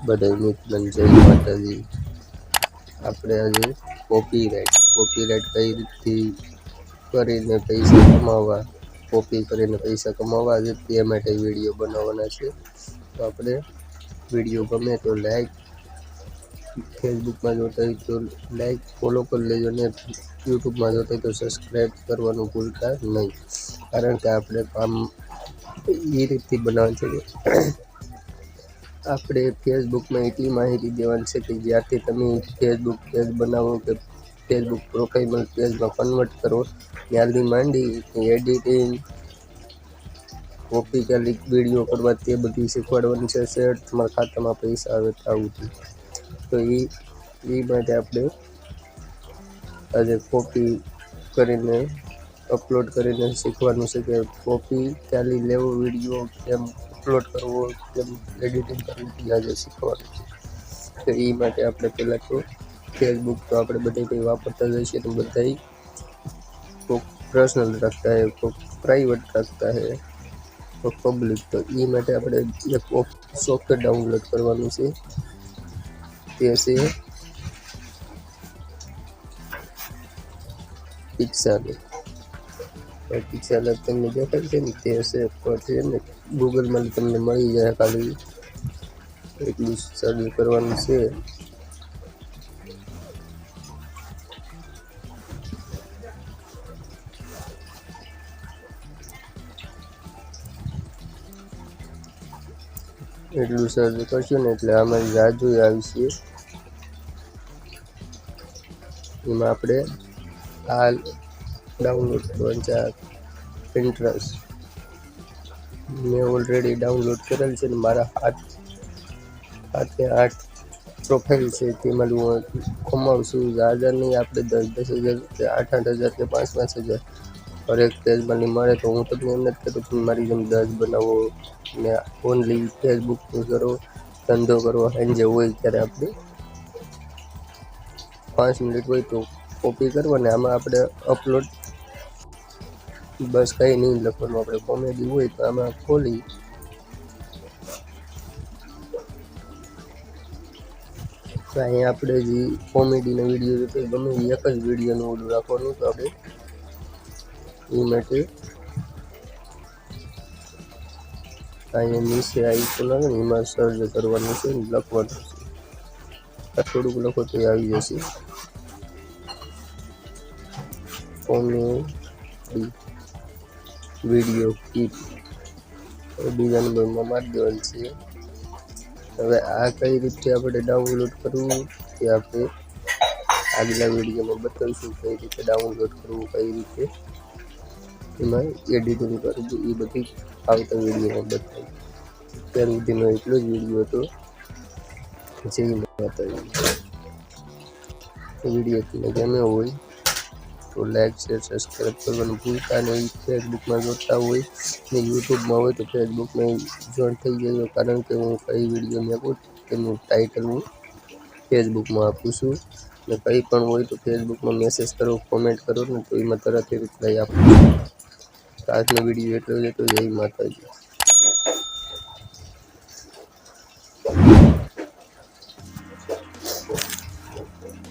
બધાય મિત્રોને જય માતાજી। આપણે આજે કોપીરાઇટ કઈ રીતથી કરીને પૈસા કમાવવા, કોપી કરીને પૈસા કમાવવા છે તે માટે વિડીયો બનાવવાના છે। તો આપણે વિડીયો ગમે તો લાઈક, ફેસબુકમાં જોતા હોય તો લાઈક ફોલો કરી લેજો ને યુટ્યુબમાં જોતા હોય તો સબસ્ક્રાઈબ કરવાનું ભૂલતા નહીં, કારણ કે આપણે કામ એ રીતથી બનાવવાનું છે કે આપણે ફેસબુકમાં એટલી માહિતી દેવાની છે કે જ્યારથી તમે ફેસબુક પેજ બનાવો કે ફેસબુક પ્રોફાઇલ પેજમાં કન્વર્ટ કરો ત્યારથી માંડી એડિટિંગ, કોપી કે વિડીયો કરવા તે બધું શીખવાડવાનું છે। શેર તમારા ખાતામાં પૈસા આવે આવું તો એ માટે આપણે આજે કોપી કરીને અપલોડ કરીને શીખવાનું છે કે કોપી ચાલી લેવો, વિડીયો કેમ અપલોડ કરવો, કેમ એડિટિંગ કરવી આજે શીખવાનું છે। તો એ માટે આપણે પહેલાં તો ફેસબુક તો આપણે બધા કંઈ વાપરતા જ હોઈએ તો બધા કોઈક પર્સનલ રખતા હે, કોઈક પ્રાઇવેટ રખતા હે, કોઈક પબ્લિક। તો એ માટે આપણે એક સોફ્ટવેર ડાઉનલોડ કરવાનું છે, તે છે પિક્સેલ તમને દેખાય છે ને તે છે ને ગૂગલમાં તમને મળી જાય, ખાલી એટલું સર્ચ કરવાનું છે। એટલું સર્ચ કરશું ને એટલે અમારી રાજુ આવી છે, એમાં આપણે આ ડાઉનલોડ કરવાનું છે। પિન્ટરસ્ટ મેં ઓલરેડી ડાઉનલોડ કરેલ છે ને મારા આઠ પ્રોફાઇલ છે, તેમાં હું કમાવું છું 1000 નહીં, આપણે 10,000 કે 8,000 કે 5,000 પર એક પેજમાં નહીં મળે તો હું તમને એમ નથી કહેતો તમે મારી જેમ 10 બનાવો ને ઓનલી ફેસબુક કરો, ધંધો કરો, જે હોય ત્યારે આપણે 5 મિનિટ હોય તો કોપી કરવાને આમાં આપણે અપલોડ બસ કંઈ નહીં લખવાનું, આપણે કોમેડી હોય તો આમાં ખોલી તો અહીંયા આપણે જે કોમેડીનો વિડીયો જોતો ગમે એક જ વિડીયોનું ઓલું રાખવાનું, તો આપણે એ માટે અહીંયા નીચે આવી તો લાગે ને એમાં સર્ચ કરવાનું છે ને લખવાનું છે, થોડુંક લખો તો આવી જશે કોમેડી વિડીયો ક્લિપ, બીજા નંબરમાં મારી દેવાનું છે। હવે આ કઈ રીતે આપણે ડાઉનલોડ કરવું તે આપણે આગલા વિડીયોમાં બતાવીશું, કઈ રીતે ડાઉનલોડ કરવું, કઈ રીતે એમાં એડિટિંગ કરવું, એ બધી આવતા વિડીયોમાં બતાવી। ત્યાર સુધીનો એટલો જ વિડીયો હતો। જય માતાજી। વિડીયો તમને ગમ્યો હોય તો લાઈક, શેર, સબસ્ક્રાઈબ કરવાનું ભૂલતા નહીં। ફેસબુકમાં જોતા હોય ને યુટ્યુબમાં હોય તો ફેસબુકમાં જોઈન થઈ જજો, કારણ કે હું કઈ વિડીયો મેકું તેનું ટાઇટલ હું ફેસબુકમાં આપું છું ને કંઈ પણ હોય તો ફેસબુકમાં મેસેજ કરો, કોમેન્ટ કરો ને તો એમાં તરત રિપ્લાય આપું છું। આજનો વિડીયો એટલો જ હતો। જય માતાજી।